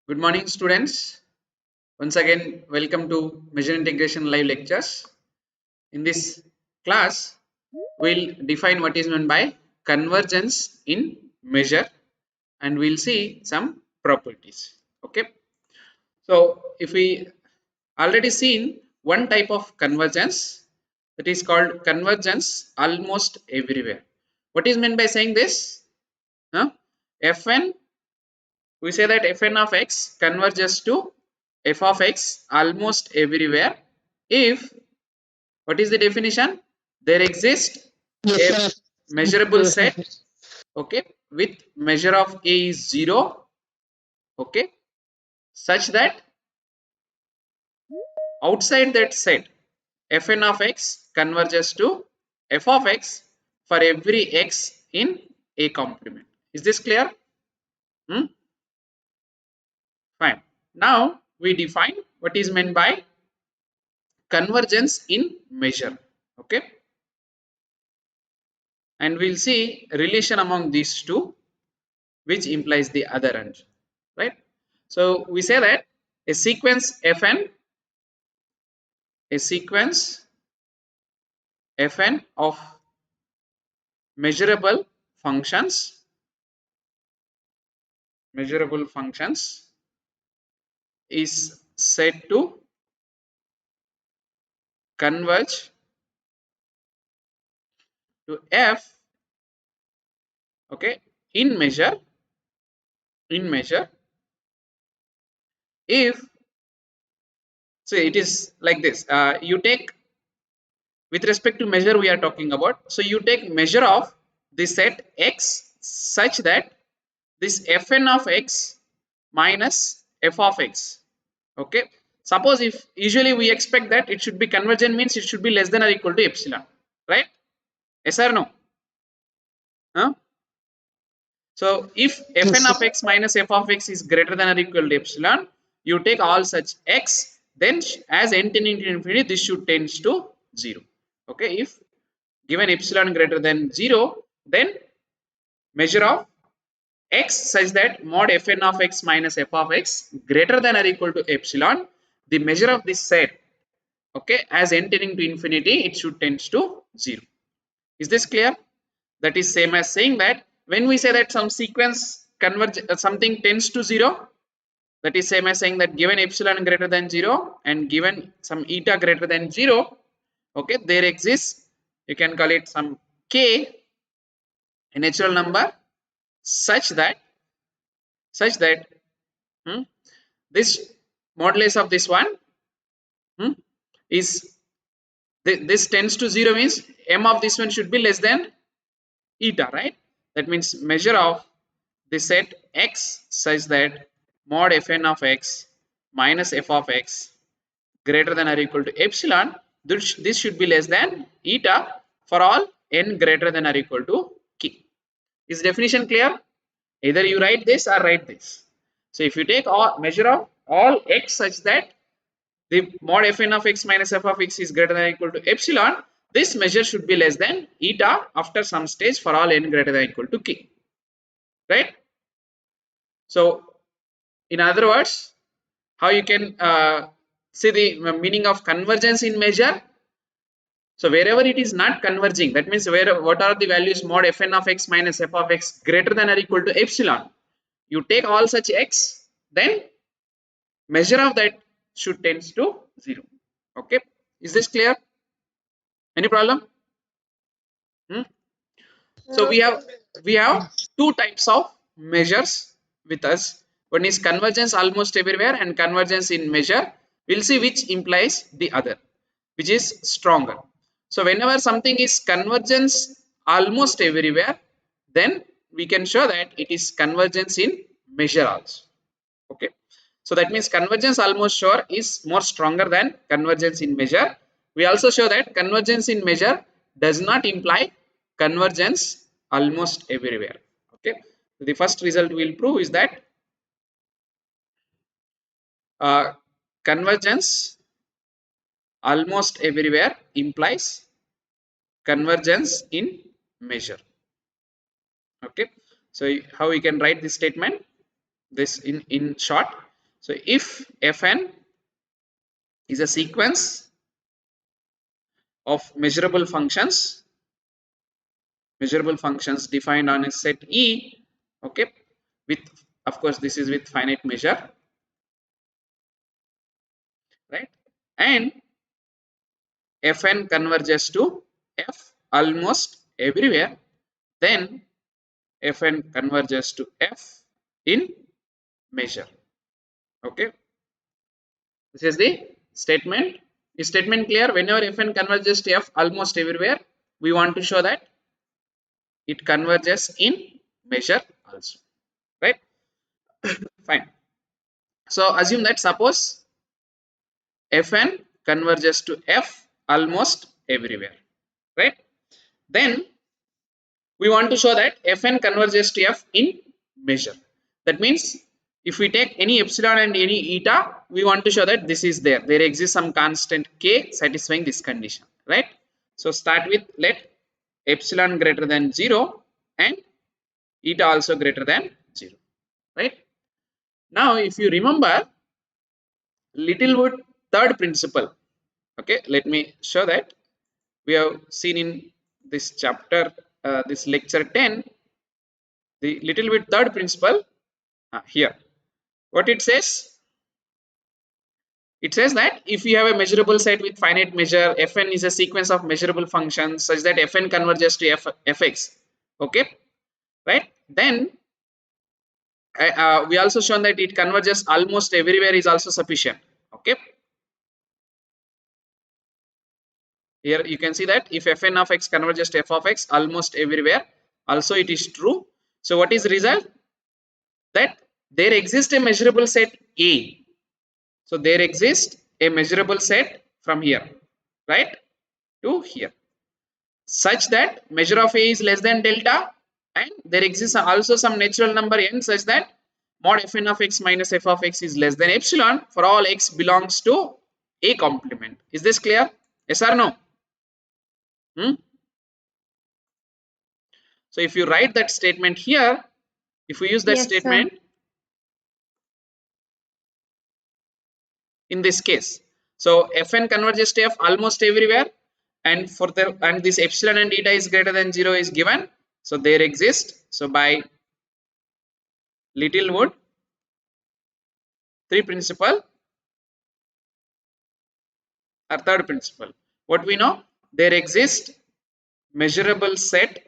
Good morning, students. Once again, welcome to Measure Integration live lectures. In this class, we'll define what is meant by convergence in measure and we'll see some properties. Okay. So, if we already seen one type of convergence, that is called convergence almost everywhere. What is meant by saying this? Huh? Fn, we say that fn of x converges to f of x almost everywhere if, what is the definition, there exists Yes, a sir. measurable set, okay, with measure of a is 0, okay, such that outside that set fn of x converges to f of x for every x in a complement. Is this clear? Hmm? Fine. Now we define what is meant by convergence in measure, okay, and we'll see relation among these two which implies the other end, right? So we say that a sequence fn, a sequence fn of measurable functions, measurable functions is said to converge to f, okay, in measure, in measure if, so it is like this, you take, with respect to measure we are talking about, so you take measure of the set x such that this fn of x minus f of x, okay, suppose if usually we expect that it should be convergent means it should be less than or equal to epsilon, right? Yes or no? Huh? So if Yes, fn sir. of x minus f of x is greater than or equal to epsilon, you take all such x, then as n tending to infinity this should tends to 0, okay. If given epsilon greater than 0, then measure of x such that mod fn of x minus f of x greater than or equal to epsilon, the measure of this set, okay, as n tending to infinity it should tends to 0. Is this clear? That is same as saying that when we say that some sequence converge, something tends to 0, that is same as saying that given epsilon greater than 0 and given some eta greater than 0, okay, there exists, you can call it some k, a natural number, such that, such that, hmm, this modulus of this one, hmm, is this tends to 0 means m of this one should be less than eta, right? That means measure of the set x such that mod fn of x minus f of x greater than or equal to epsilon, this should be less than eta for all n greater than or equal to k. Is definition clear? Either you write this or write this. So if you take all measure of all x such that the mod fn of x minus f of x is greater than or equal to epsilon, this measure should be less than eta after some stage for all n greater than or equal to k, right? So in other words, how you can see the meaning of convergence in measure. So wherever it is not converging, that means where what are the values mod fn of x minus f of x greater than or equal to epsilon, you take all such x, then measure of that should tends to 0, okay. Is this clear? Any problem? Hmm? So we have two types of measures with us. One is convergence almost everywhere and convergence in measure. We'll see which implies the other, which is stronger. So whenever something is convergence almost everywhere, then we can show that it is convergence in measure also, okay. So that means convergence almost sure is more stronger than convergence in measure. We also show that convergence in measure does not imply convergence almost everywhere, okay. So the first result we will prove is that uh, convergence almost everywhere implies convergence in measure, okay. So how we can write this statement, this in short, So if Fn is a sequence of measurable functions defined on a set E, okay, with, of course, this is with finite measure, right? And Fn converges to F almost everywhere, then Fn converges to F in measure. Okay, this is the statement. Is statement clear? Whenever Fn converges to F almost everywhere, we want to show that it converges in measure also, right? Fine. So assume that, suppose Fn converges to F almost everywhere, right? Then we want to show that Fn converges to F in measure. That means if we take any epsilon and any eta, we want to show that this is there. There exists some constant k satisfying this condition, right? So start with, let epsilon greater than 0 and eta also greater than 0, right? Now if you remember Littlewood third principle, okay, let me show that. We have seen in this chapter, this lecture 10, the Littlewood third principle. Here what it says, it says that if you have a measurable set with finite measure, Fn is a sequence of measurable functions such that Fn converges to Fx, okay, right? Then we also shown that it converges almost everywhere is also sufficient, okay. Here you can see that if Fn of x converges to f of x almost everywhere, also it is true. So what is the result? That there exists a measurable set A. So there exists a measurable set from here, right, to here, such that measure of A is less than delta, and there exists also some natural number n such that mod Fn of x minus f of x is less than epsilon for all x belongs to A complement. Is this clear? Yes or no? So if you write that statement here, if we use that statement in this case, so Fn converges to F almost everywhere, and for the, and this epsilon and eta is greater than 0 is given. So there exist. So by Littlewood three principle or third principle, what we know, there exist measurable set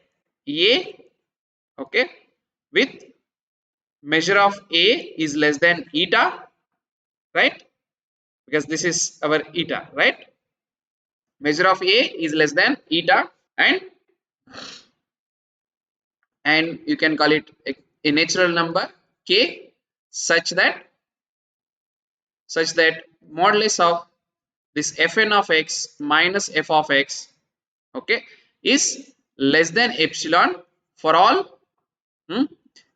A, okay, with measure of A is less than eta, right? Because this is our eta, right? Measure of A is less than eta, and you can call it a natural number k such that modulus of this Fn of x minus f of x, okay, is less than epsilon for all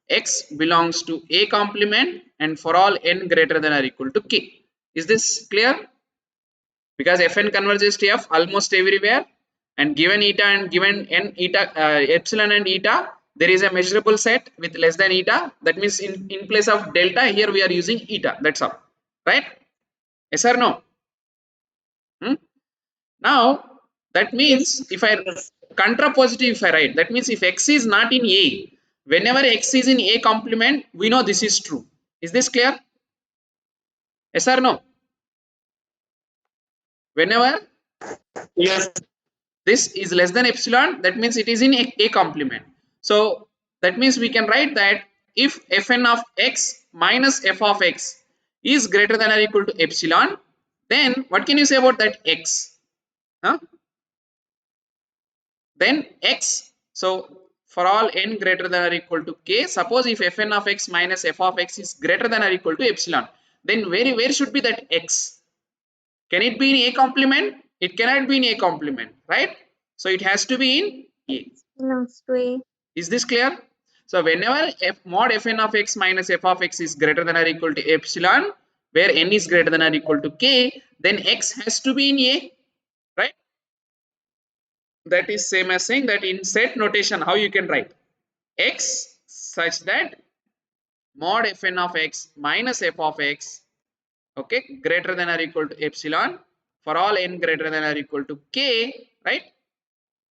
x belongs to A complement and for all n greater than or equal to k. Is this clear? Because Fn converges to F almost everywhere, and given eta and given n eta, epsilon and eta, there is a measurable set with less than eta. That means in place of delta here we are using eta. That's all, right? Yes or no? Now that means if I contrapositive, if I write, that means if x is not in A, whenever x is in A complement, we know this is true. Is this clear? Yes or no? Whenever this is less than epsilon, that means it is in A complement. So that means we can write that if Fn of x minus f of x is greater than or equal to epsilon, then what can you say about that x? Then x, so for all n greater than or equal to k, suppose if Fn of x minus f of x is greater than or equal to epsilon, then where should be that x? Can it be in A complement? It cannot be in A complement, right? So it has to be in A. Belongs to A. Is this clear? So whenever mod Fn of x minus f of x is greater than or equal to epsilon, where n is greater than or equal to k, then x has to be in A, right? That is same as saying that in set notation, how you can write x such that mod Fn of x minus f of x Okay, greater than or equal to epsilon for all n greater than or equal to k, right?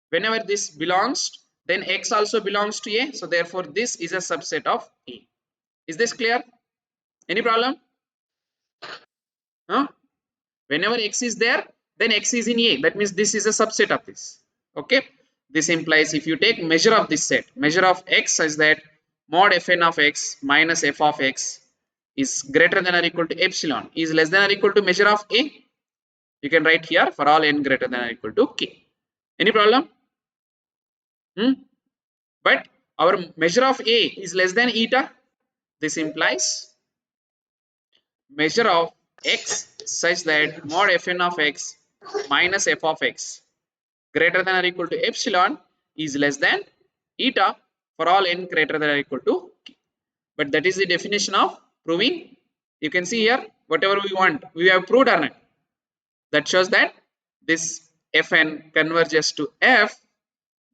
Whenever this belongs, then x also belongs to a, so therefore this is a subset of a. Is this clear? Any problem? Huh? Whenever x is there, then x is in a, that means this is a subset of this. Okay, this implies if you take measure of this set, measure of x such that mod fn of x minus f of x is greater than or equal to epsilon is less than or equal to measure of a, you can write here for all n greater than or equal to k. Any problem? But our measure of a is less than eta. This implies measure of x such that mod fn of x minus f of x greater than or equal to epsilon is less than eta for all n greater than or equal to k. But that is the definition of proving. You can see here whatever we want we have proved or not. That shows that this fn converges to f.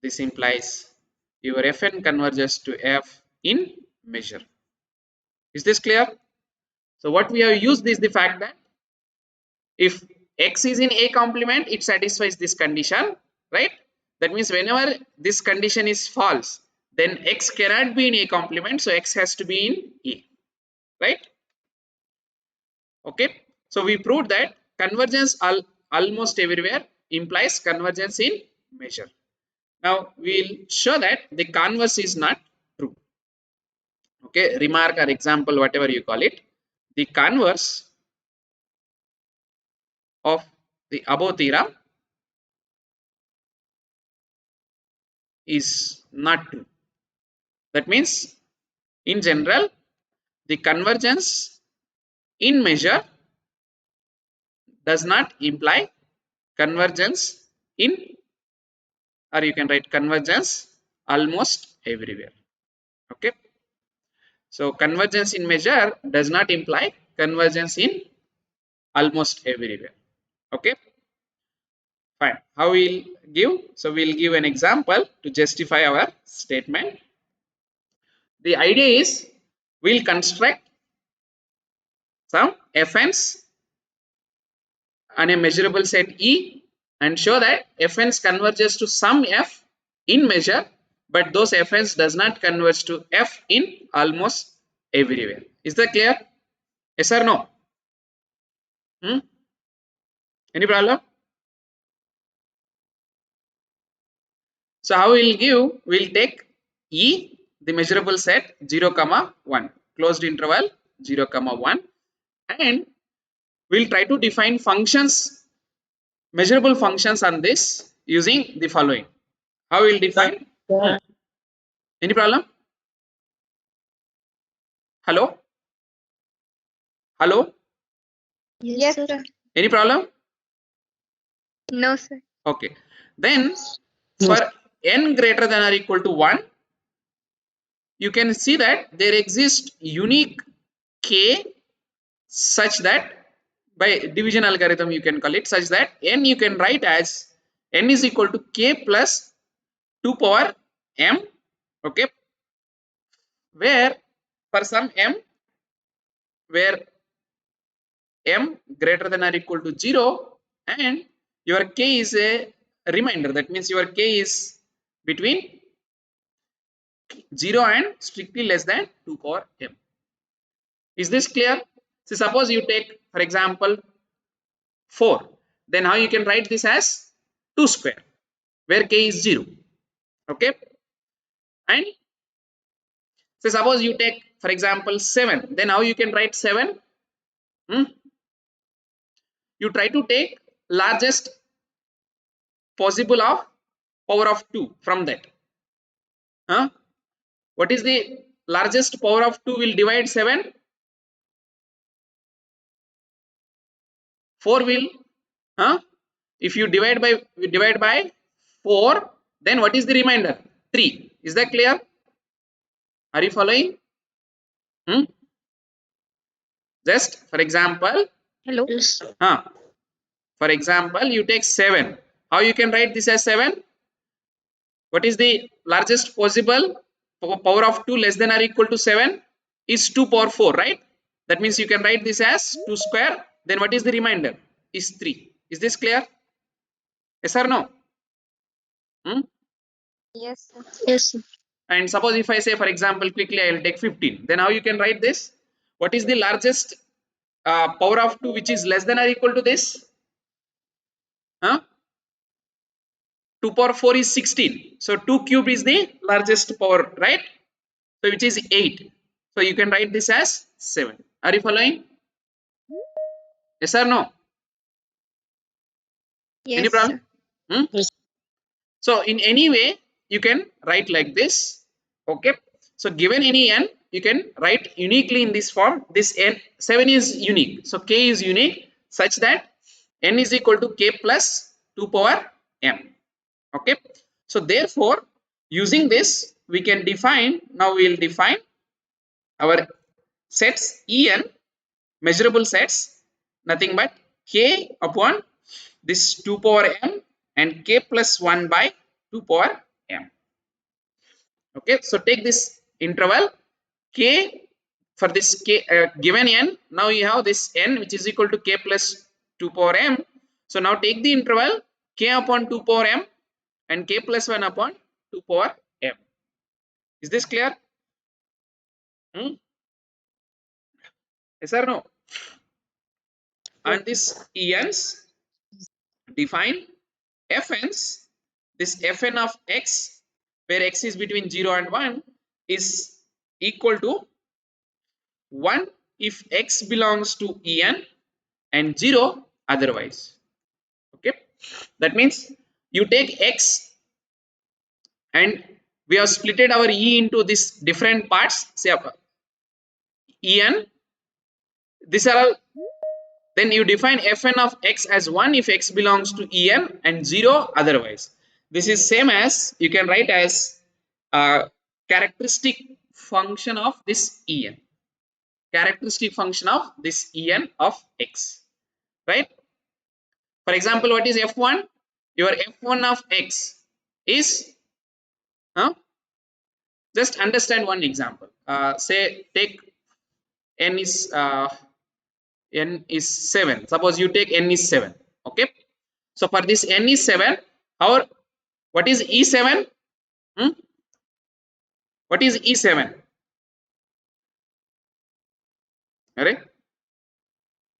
This implies your fn converges to f in measure. Is this clear? So what we have used is the fact that if x is in a complement, it satisfies this condition, right? That means whenever this condition is false, then x cannot be in a complement, so x has to be in a, right? Okay, so we proved that convergence almost everywhere implies convergence in measure. Now we'll show that the converse is not true. Okay, remark or example, whatever you call it, the converse of the above theorem is not true. That means in general the convergence in measure does not imply convergence in, or you can write convergence almost everywhere. Okay, so convergence in measure does not imply convergence in almost everywhere. Okay, fine. How we'll give? So we'll give an example to justify our statement. The idea is we'll construct some fn's on a measurable set E and show that fn's converges to some f in measure, but those fn's does not converge to f in almost everywhere. Is that clear? Yes or no? Any problem? So how we'll give? We'll take E, the measurable set 0, 1, closed interval 0, 1, and we'll try to define functions, measurable functions on this using the following. How we'll define? Any problem? Hello? Hello? Yes, sir. Any problem? No, sir. Okay. Then for n greater than or equal to 1, you can see that there exists unique k such that by division algorithm you can call it, such that n you can write as n is equal to k plus 2 power m. Okay, where for some m where m greater than or equal to 0 and your k is a remainder, that means your k is between 0 and strictly less than 2 power m. Is this clear? So suppose you take for example 4, then how you can write this as 2 square where k is 0. Okay, and so suppose you take for example 7, then how you can write 7? You try to take largest possible of power of 2 from that. What is the largest power of 2 will divide 7? 4 will, if you divide by 4, then what is the remainder? 3. Is that clear? Are you following? Just for example, Hello. for example, you take 7. How you can write this as 7? What is the largest possible power of 2 less than or equal to 7? Is 2 power 4, right? That means you can write this as 2 square. Then what is the remainder? Is 3. Is this clear? Yes or no? Yes, sir. Yes, sir. And suppose if I say, for example, quickly I will take 15. Then how you can write this? What is the largest power of 2 which is less than or equal to this? 2 power 4 is 16. So 2 cube is the largest power, right? So which is 8. So you can write this as 7. Are you following? Yes or no? Yes, Any problem? sir. Yes. So in any way you can write like this. Okay. So given any n, you can write uniquely in this form. This n 7 is unique. So k is unique such that n is equal to k plus 2 power m. Okay. So therefore, using this we can define. Now we will define our sets En, measurable sets, nothing but k upon this 2 power m and k plus 1 by 2 power m. Okay, so take this interval k for this k given n. Now you have this n which is equal to k plus 2 power m. So now take the interval k upon 2 power m and k plus 1 upon 2 power m. Is this clear? Yes or no? And this ens define fn's, this fn of x where x is between 0 and 1 is equal to 1 if x belongs to en and 0 otherwise. Okay, that means you take x and we have splitted our e into these different parts. Say en, these are all. Then you define fn of x as 1 if x belongs to en and 0 otherwise. This is same as you can write as a characteristic function of this en. Characteristic function of this en of x. Right? For example, what is f1? Your f1 of x is, just understand one example. Say take n is 7. Suppose you take n is 7. Okay. So for this n is 7, what is E7? What is E7? Alright.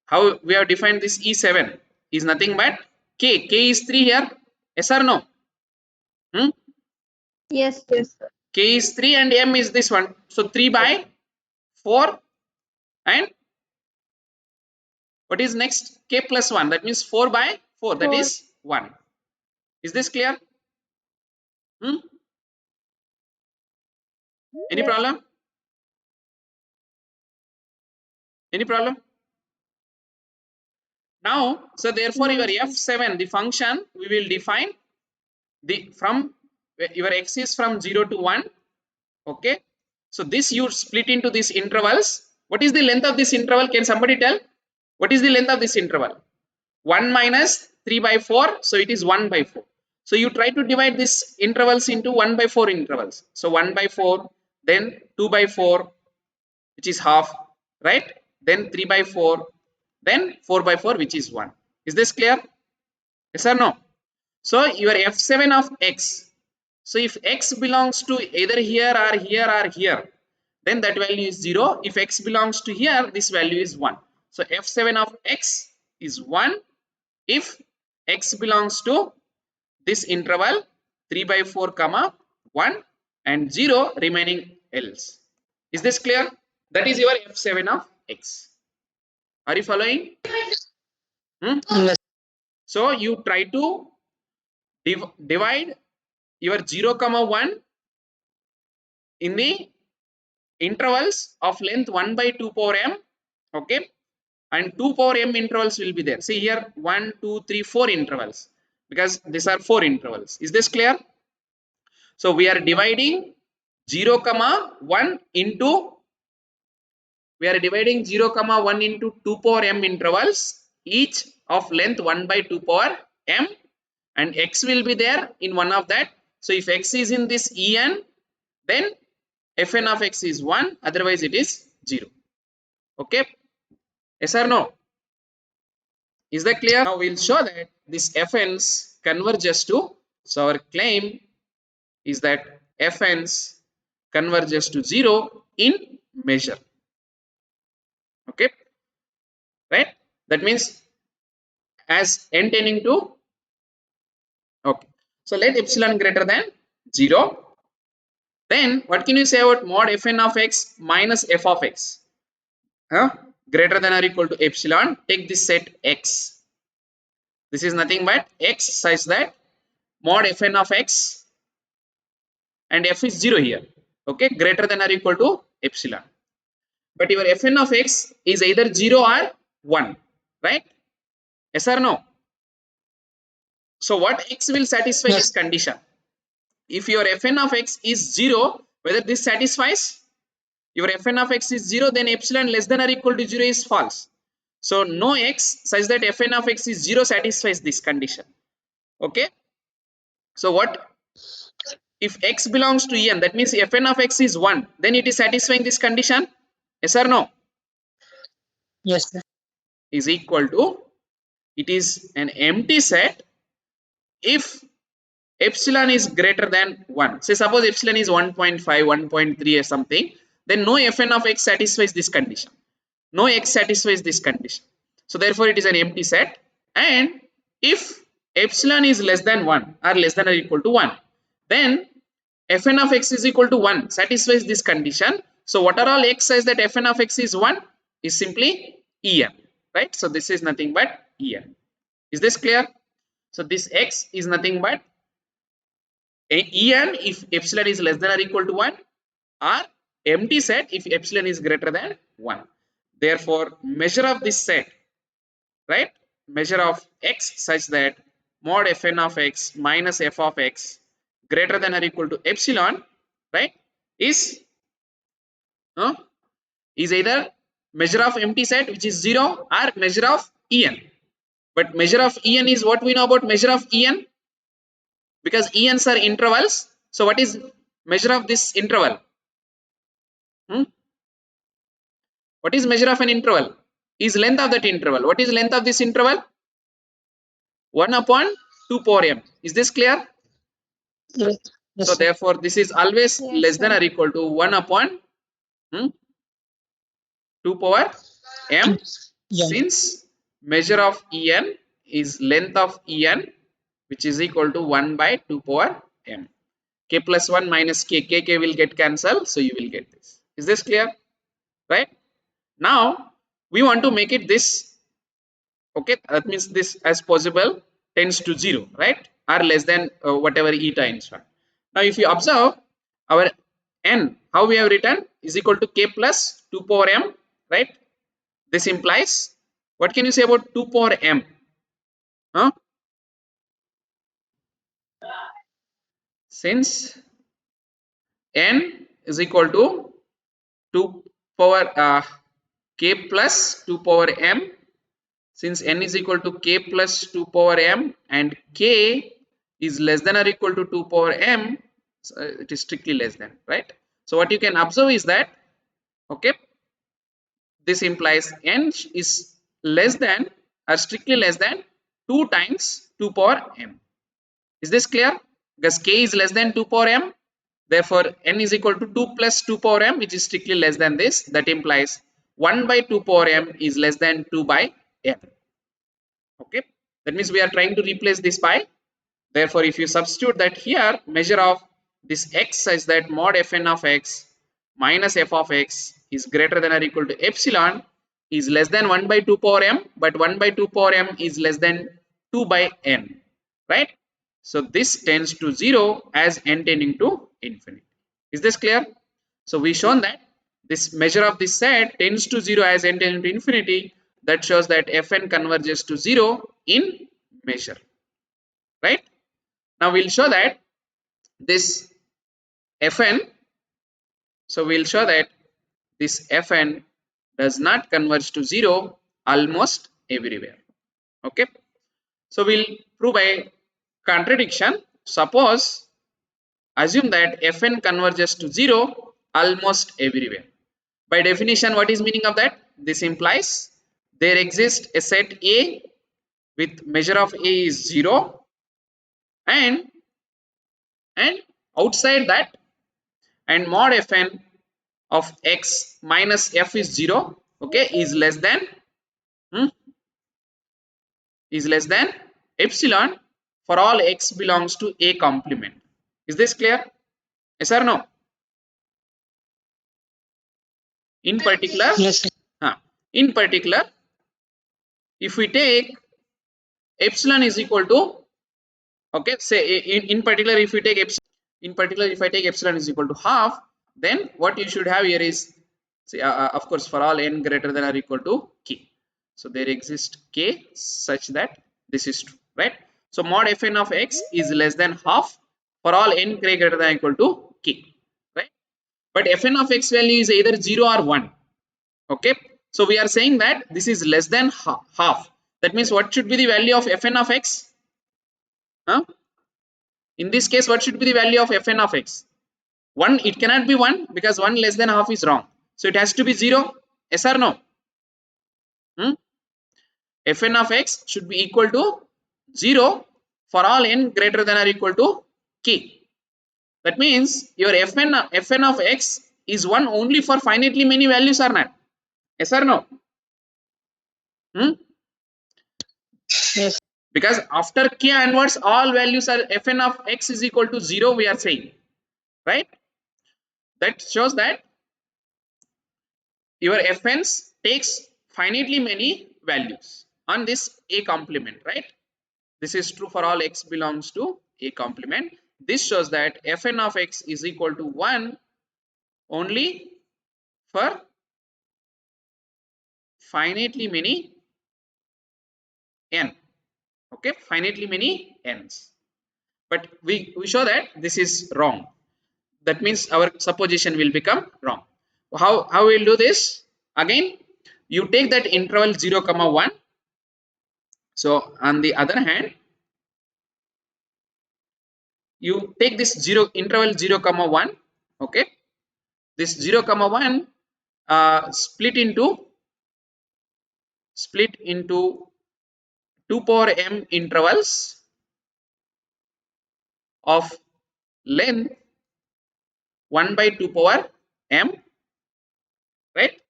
How we have defined this E7 is nothing but k. K is 3 here. Yes or no? Yes, yes, sir. K is 3 and m is this one. So 3 by 4 and what is next? K plus 1. That means 4 by 4. That is 1. Is this clear? Any problem? Any problem? Now, so therefore your f7, the function we will define the from your x is from 0 to 1. Okay. So this you split into these intervals. What is the length of this interval? Can somebody tell? What is the length of this interval? 1 minus 3 by 4. So it is 1 by 4. So you try to divide these intervals into 1 by 4 intervals. So 1 by 4, then 2 by 4, which is half, right? Then 3 by 4, then 4 by 4, which is 1. Is this clear? Yes or no? So your f7 of x. So if x belongs to either here or here or here, then that value is 0. If x belongs to here, this value is 1. So f7 of x is 1 if x belongs to this interval 3 by 4 comma 1 and 0 remaining else. Is this clear? That is your f7 of x. Are you following? Yes. So you try to divide your 0 comma 1 in the intervals of length 1 by 2 power m. Okay, and 2 power m intervals will be there. See here 1, 2, 3, 4 intervals because these are 4 intervals. Is this clear? So we are dividing 0 comma 1 into 2 power m intervals, each of length 1 by 2 power m, and x will be there in one of that. So if x is in this en, then fn of x is 1, otherwise it is 0. Okay. Yes or no? Is that clear? Now we'll show that this fn's converges to, so our claim is that fn's converges to 0 in measure. Okay, right? That means as n tending to, okay. So let epsilon greater than 0. Then what can you say about mod fn of x minus f of x? Huh? Greater than or equal to epsilon. Take this set x. This is nothing but x such that mod fn of x and f is 0 here. Okay, greater than or equal to epsilon. But your fn of x is either 0 or 1, right? Yes or no? So what x will satisfy this condition? If your fn of x is 0, whether this satisfies, your fn of x is 0, then epsilon less than or equal to 0 is false. So no x such that fn of x is 0 satisfies this condition. Okay. So what if x belongs to en, that means fn of x is 1, then it is satisfying this condition. Yes or no? Yes, sir. Is equal to, it is an empty set if epsilon is greater than 1. Say suppose epsilon is 1.5, 1.3 or something, then no fn of x satisfies this condition. No x satisfies this condition. So therefore it is an empty set. And if epsilon is less than 1 or less than or equal to 1, then fn of x is equal to 1 satisfies this condition. So what are all x says that fn of x is 1 is simply en, right? So this is nothing but en. Is this clear? So this x is nothing but en if epsilon is less than or equal to 1, or empty set if epsilon is greater than 1. Therefore measure of this set, right, measure of x such that mod fn of x minus f of x greater than or equal to epsilon, right, is is either measure of empty set which is 0 or measure of en. But measure of en is what we know about measure of en, because ens are intervals. So what is measure of this interval? What is measure of an interval? Is length of that interval. What is length of this interval? 1 upon 2 power m. Is this clear? Yes. Yes, So sir. therefore this is always Yes, less than sir. or equal to 1 upon 2 power m, Yeah. since measure of en is length of en, which is equal to 1 by 2 power m. K plus 1 minus k will get cancelled, so you will get this. Is this clear? Right? Now we want to make it this. Okay, that means this as possible tends to 0, right, or less than whatever eta instead. Now if you observe our n, how we have written, is equal to k plus 2 power m, right? This implies, what can you say about 2 power m? Huh? Since n is equal to 2 power k plus 2 power m, since n is equal to k plus 2 power m and k is less than or equal to 2 power m, so it is strictly less than, right? So what you can observe is that, okay, this implies n is less than or strictly less than 2 times 2 power m. Is this clear? Because k is less than 2 power m, therefore n is equal to 2 plus 2 power m, which is strictly less than this. That implies 1 by 2 power m is less than 2 by m. Okay, that means we are trying to replace this by, therefore if you substitute that here, measure of this x such that mod fn of x minus f of x is greater than or equal to epsilon is less than 1 by 2 power m, but 1 by 2 power m is less than 2 by n, right? So this tends to 0 as n tending to infinity. Is this clear? So we shown that this measure of this set tends to 0 as n tending to infinity. That shows that fn converges to 0 in measure, right? Now we'll show that this fn, so we'll show that this fn does not converge to 0 almost everywhere. Okay, so we'll prove by contradiction. Suppose assume that fn converges to 0 almost everywhere. By definition, what is meaning of that? This implies there exists a set A with measure of A is 0, and outside that, and mod Fn of x minus f is 0, okay, is less than hmm, epsilon for all x belongs to A complement. Is this clear? Yes or no? In particular, Yes, sir. in particular, if we take epsilon is equal to, okay, say in particular, if we take epsilon, in particular, if I take epsilon is equal to half, then what you should have here is, see, of course, for all n greater than or equal to k. So there exists k such that this is true, right? So mod fn of x is less than half for all n greater than or equal to k, right? But fn of x value is either 0 or 1, okay? So we are saying that this is less than half. That means what should be the value of fn of x? Huh? In this case, what should be the value of fn of x? 1, it cannot be 1 because 1 less than half is wrong. So it has to be 0. Yes or no? Hmm? Fn of x should be equal to 0 for all n greater than or equal to k. That means your fn of x is 1 only for finitely many values or not? Yes or no? Hmm? Yes. Because after k onwards, all values are fn of x is equal to 0, we are saying, right? That shows that your fn's takes finitely many values on this A complement, right? This is true for all x belongs to A complement. This shows that fn of x is equal to 1 only for finitely many n, okay, finitely many n's. But we show that this is wrong. That means our supposition will become wrong. How we'll do this? Again, you take that interval 0 comma 1. So on the other hand, you take this interval 0 comma 1, okay, this 0 comma 1 split into 2 power m intervals of length 1 by 2 power m, right?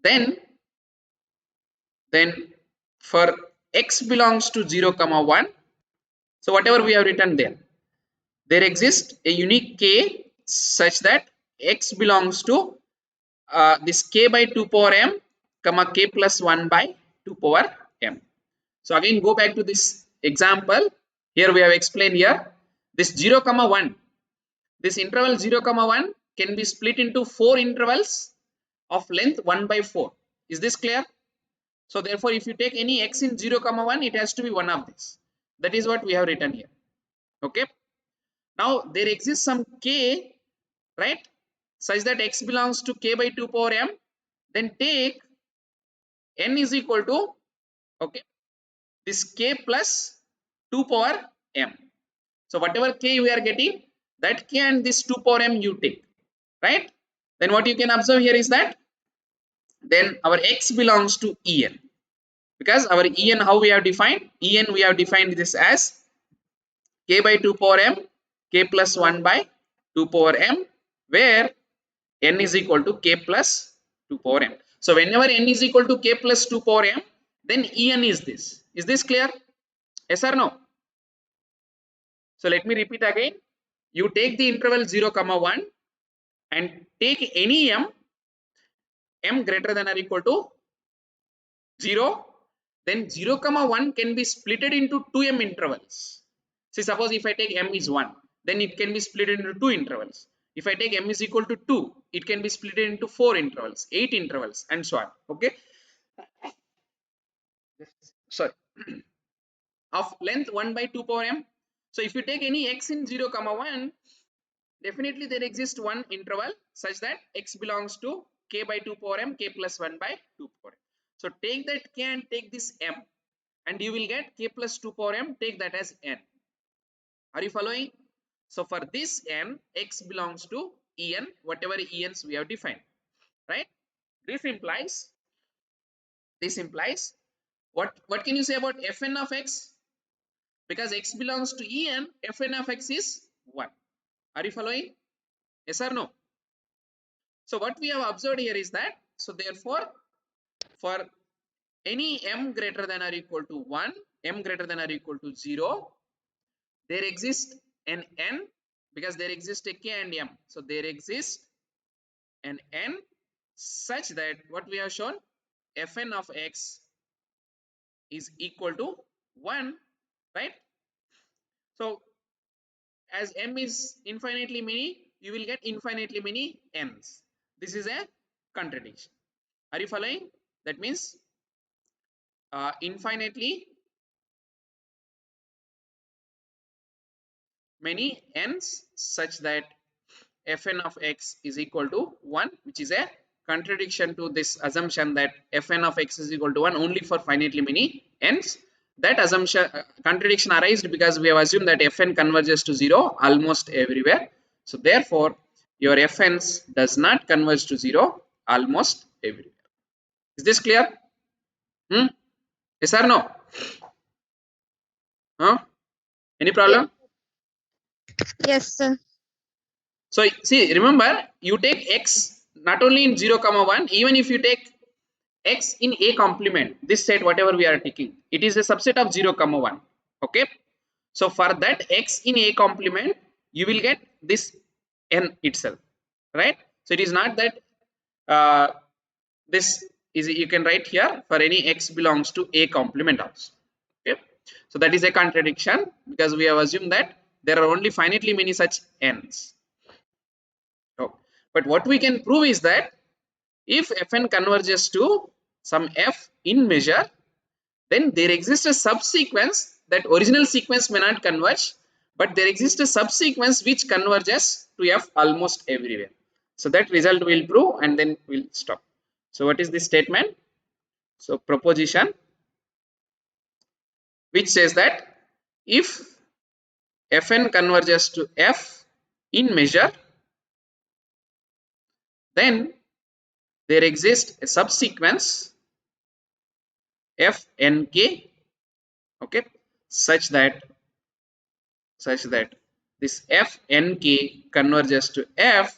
Then for x belongs to 0 comma 1, so whatever we have written there exists a unique k such that x belongs to this k by 2 power m comma k plus 1 by 2 power m. So again, go back to this example. Here we have explained here this 0 comma 1, this interval 0 comma 1 can be split into 4 intervals of length 1 by 4. Is this clear? So therefore, if you take any x in 0 comma 1, it has to be one of these. That is what we have written here, okay? Now there exists some k, right, such that x belongs to k by 2 power m. Then take n is equal to, okay, this k plus 2 power m. So whatever k we are getting, that k and this 2 power m you take, right? Then what you can observe here is that then our x belongs to en, because our en, how we have defined en, we have defined this as k by 2 power m, k plus 1 by 2 power m, where n is equal to k plus 2 power m. So whenever n is equal to k plus 2 power m, then en is this. Is this clear? Yes or no? So let me repeat again. You take the interval 0 comma 1 and take any m greater than or equal to 0, then 0 comma 1 can be splitted into 2m intervals. See, suppose if I take m is 1, then it can be split into 2 intervals. If I take m is equal to 2, it can be split into 4 intervals, 8 intervals, and so on, okay? Sorry. Of length 1 by 2 power m. So if you take any x in 0 comma 1, definitely there exists one interval such that x belongs to k by 2 power m, k plus 1 by 2 power m. So take that k and take this m, and you will get k plus 2 power m, take that as n. Are you following? So for this n, x belongs to en, whatever en's we have defined, right? This implies This implies what can you say about Fn of x? Because x belongs to En, Fn of x is 1. Are you following? Yes or no? So what we have observed here is that, so therefore, for any m greater than or equal to 1, m greater than or equal to 0, there exists an n, because there exists a k and m. So there exists an n such that what we have shown, Fn of x is equal to 1, right? So as m is infinitely many, you will get infinitely many n's. This is a contradiction. Are you following? That means infinitely many n's such that Fn of x is equal to 1, which is a contradiction to this assumption that Fn of x is equal to 1 only for finitely many n's. That assumption contradiction arises because we have assumed that Fn converges to 0 almost everywhere. So therefore, your Fn's does not converge to 0 almost everywhere. Is this clear? Yes or no? Huh? Any problem? Yes, sir. So see, remember, you take x not only in 0 comma 1, even if you take x in a complement, this set whatever we are taking, it is a subset of 0 comma 1. Okay, so for that x in a complement, you will get this n itself, right? So it is not that this is, you can write here for any x belongs to a complement also. Okay, so that is a contradiction because we have assumed that there are only finitely many such n's. Oh, but what we can prove is that if Fn converges to some f in measure, then there exists a subsequence. That original sequence may not converge, but there exists a subsequence which converges to f almost everywhere. So that result will prove, and then we'll stop. So what is this statement? So proposition which says that if Fn converges to f in measure, then there exists a subsequence Fnk, okay, such that this Fnk converges to f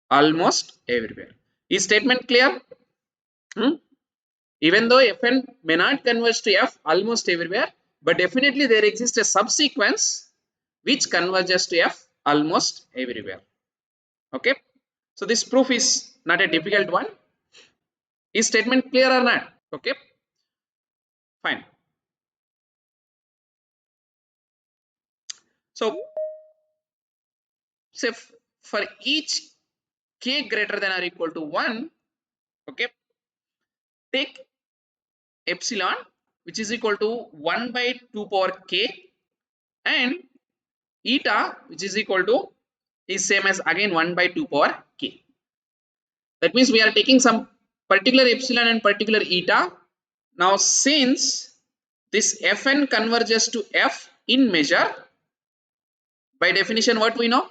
almost everywhere. Is statement clear? Even though Fn may not converge to f almost everywhere, but definitely there exists a subsequence which converges to f almost everywhere. Okay, so this proof is not a difficult one. Is statement clear or not? Okay, fine. So say for each k greater than or equal to 1, okay, take epsilon which is equal to 1 by 2 power k, and eta which is equal to is same as again 1 by 2 power k. That means we are taking some particular epsilon and particular eta. Now since this Fn converges to f in measure, by definition what we know,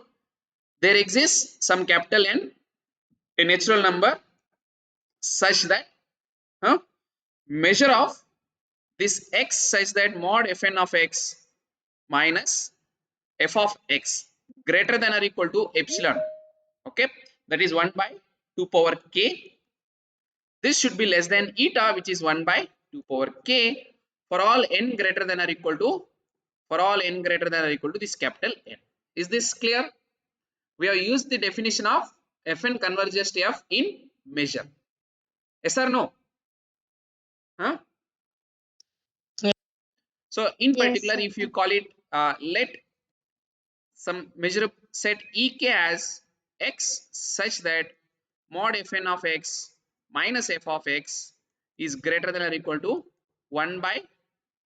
there exists some capital N, a natural number, such that measure of this x such that mod Fn of x minus f of x greater than or equal to epsilon, okay, that is 1 by 2 power k. This should be less than eta, which is 1 by 2 power k, for all n greater than or equal to this capital N. Is this clear? We have used the definition of Fn converges to f in measure. Yes or no? Huh? Yeah. So in Yes, particular, sir. if you call it, let some measure set ek as x such that mod Fn of x minus f of x is greater than or equal to 1 by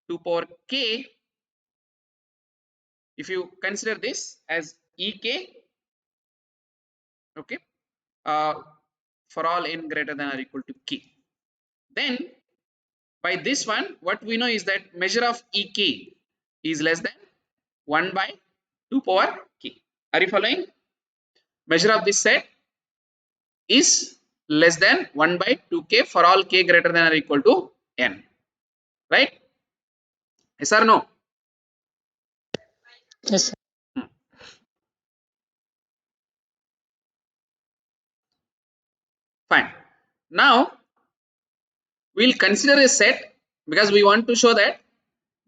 2 power k. If you consider this as ek, okay, for all n greater than or equal to k, then by this one what we know is that measure of ek is less than 1 by 2 power k. Are you following? Measure of this set is less than 1 by 2k for all k greater than or equal to n, right? Yes or no? Yes, sir. Fine. Now we'll consider a set because we want to show that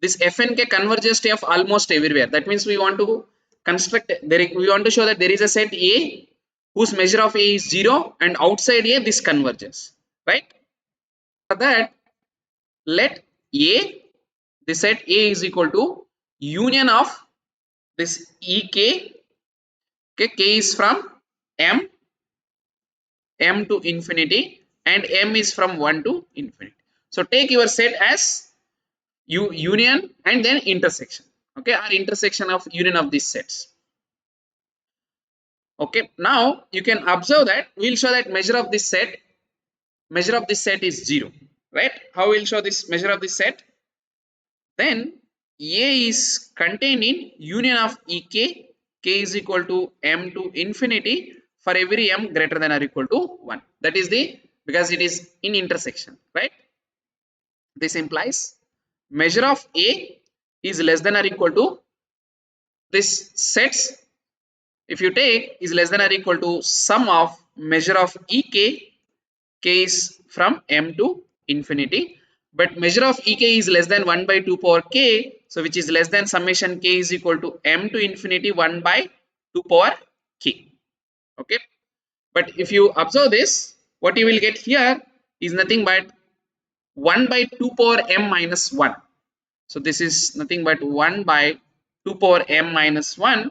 this fnk converges to f almost everywhere. That means we want to construct we want to show that there is a set A whose measure of A is 0 and outside A this converges, right? For that, let A, the set A is equal to union of this ek, okay, k is from m to infinity and m is from 1 to infinity. So take your set as union and then intersection, okay, or intersection of union of these sets. Okay, now you can observe that we'll show that measure of this set is 0, right? How we'll show this measure of this set? Then A is contained in union of ek, k is equal to m to infinity for every m greater than or equal to 1. That is the, because it is in intersection, right? This implies measure of A is less than or equal to this sets, if you take, is less than or equal to sum of measure of ek, k is from m to infinity, but measure of ek is less than 1 by 2 power k, so which is less than summation k is equal to m to infinity 1 by 2 power k. Okay, but if you observe this, what you will get here is nothing but 1 by 2 power m minus 1. So this is nothing but 1 by 2 power m minus 1,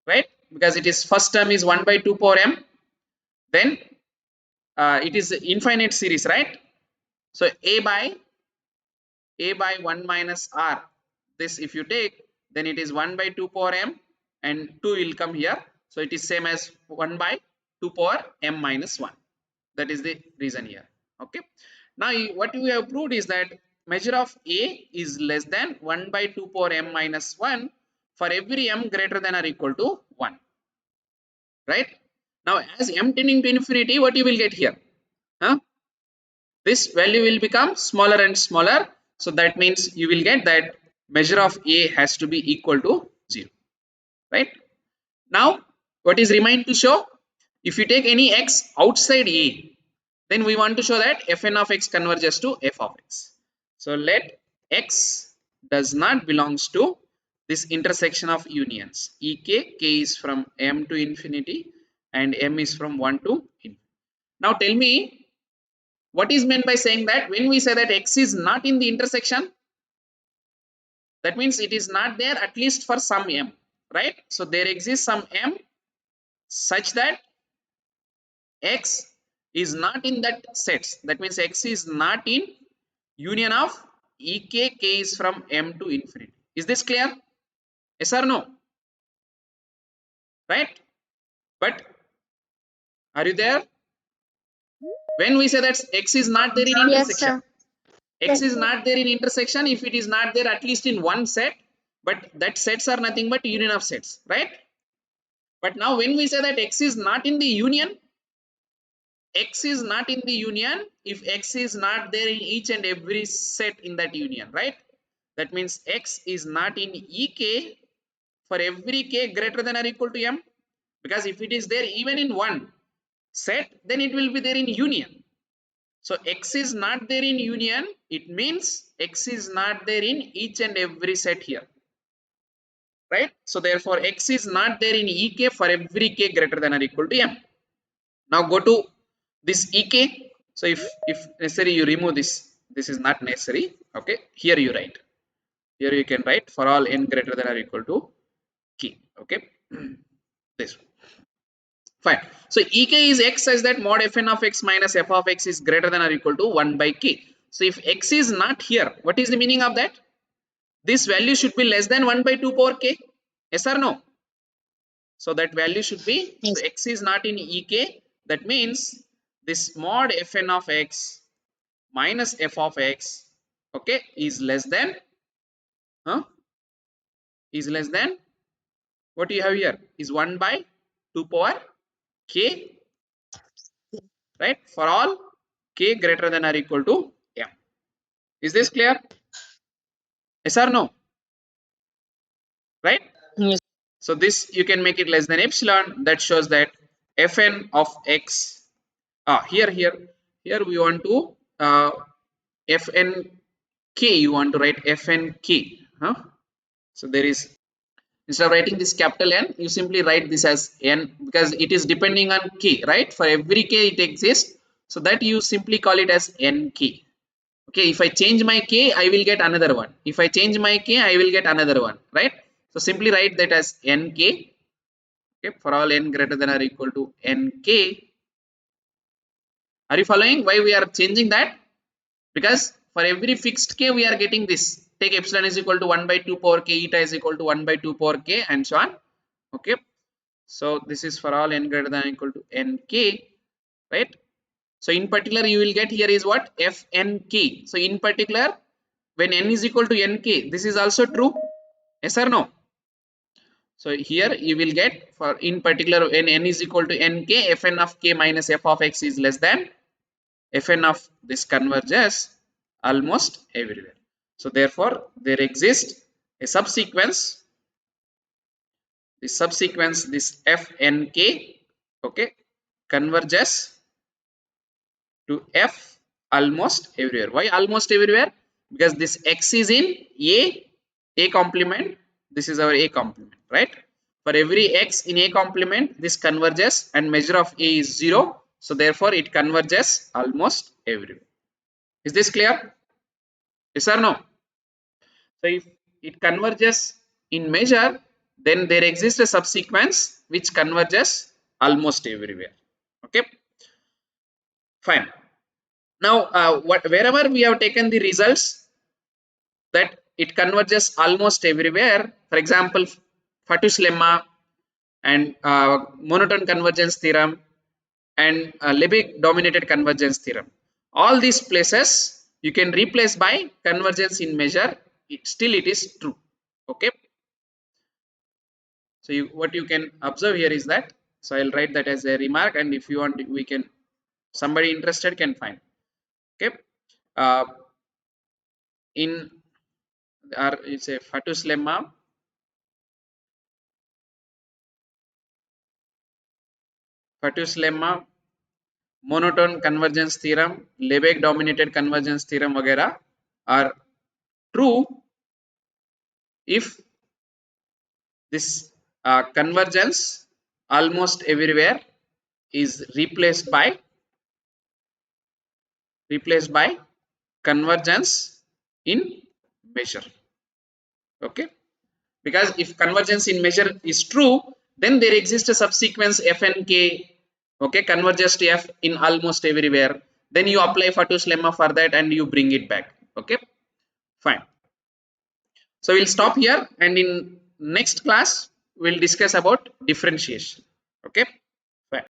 right? Because it is first term is 1 by 2 power m, then it is infinite series, right? So a by 1 minus r, this if you take, then it is 1 by 2 power m and 2 will come here, so it is same as 1 by 2 power m minus 1. That is the reason here. Okay, now what we have proved is that measure of A is less than 1 by 2 power m minus 1 for every m greater than or equal to 1, right? Now as m tending to infinity, what you will get here? This value will become smaller and smaller, so that means you will get that measure of A has to be equal to 0, right? Now what is remained to show? If you take any x outside A, then we want to show that fn of x converges to f of x. So let x does not belongs to this intersection of unions ek, k is from m to infinity and m is from 1 to infinity. Now tell me, what is meant by saying that when we say that x is not in the intersection? That means it is not there at least for some m, right? So there exists some m such that x is not in that sets. That means x is not in union of ek, k is from m to infinity. Is this clear? Yes or no? Right? But are you there? When we say that x is not there in Yes, intersection, sir. x is not there in intersection if it is not there at least in one set, but that sets are nothing but union of sets, right? But now when we say that x is not in the union, x is not in the union if x is not there in each and every set in that union, right? That means x is not in ek for every k greater than or equal to m, because if it is there even in one set, then it will be there in union. So x is not there in union, it means x is not there in each and every set here, right? So therefore x is not there in ek for every k greater than or equal to m. Now go to this ek. So if necessary you remove this, this is not necessary. Okay, here you write, here you can write for all n greater than or equal to k. Okay, this one. Fine. So ek is x such that mod fn of x minus f of x is greater than or equal to 1 by k. So if x is not here, what is the meaning of that? This value should be less than 1 by 2 power k. Yes or no? So that value should be, Yes. so x is not in ek. That means this mod fn of x minus f of x, okay, is less than, is less than, what you have here is 1 by 2 power k, right? For all k greater than or equal to m. Is this clear? Yes or no? Right? Yes. So this you can make it less than epsilon. That shows that fn of x. Here we want to fn k. You want to write fn k. Huh? So there is, instead of writing this capital N, you simply write this as n because it is depending on k, right? For every k it exists, so that you simply call it as nk. Okay, if I change my k, I will get another one. If I change my k, I will get another one, right? So simply write that as nk. Okay, for all n greater than or equal to nk. Are you following why we are changing that? Because for every fixed k, we are getting this. Take epsilon is equal to 1 by 2 power k, eta is equal to 1 by 2 power k, and so on. Okay, so this is for all n greater than or equal to nk, right? So in particular, you will get here is what? Fnk. So in particular, when n is equal to nk, this is also true. Yes or no? So here you will get, for in particular, when n is equal to nk, fn of k minus f of x is less than fn of this converges almost everywhere. So therefore, there exists a subsequence. This subsequence, this fnk, okay, converges to f almost everywhere. Why almost everywhere? Because this x is in a complement. This is our a complement, right? For every x in a complement, this converges, and measure of a is 0. So therefore, it converges almost everywhere. Is this clear? Yes or no? So if it converges in measure, then there exists a subsequence which converges almost everywhere. Okay, fine. Now, wherever we have taken the results that it converges almost everywhere, for example, Fatou's lemma and monotone convergence theorem and Lebesgue dominated convergence theorem. All these places you can replace by convergence in measure. Still it is true. Okay. So what you can observe here is that. So I'll write that as a remark, and if you want, we can, somebody interested can find. Okay. Uh, in it's a Fatou's lemma. Fatou's lemma, monotone convergence theorem, Lebesgue dominated convergence theorem वगैरह are true if this convergence almost everywhere is replaced by convergence in measure. Okay, because if convergence in measure is true, then there exists a subsequence fnk, okay, converges to f in almost everywhere. Then you apply Fatou's lemma for that and you bring it back. Okay, fine. So we'll stop here, and in next class we'll discuss about differentiation. Okay.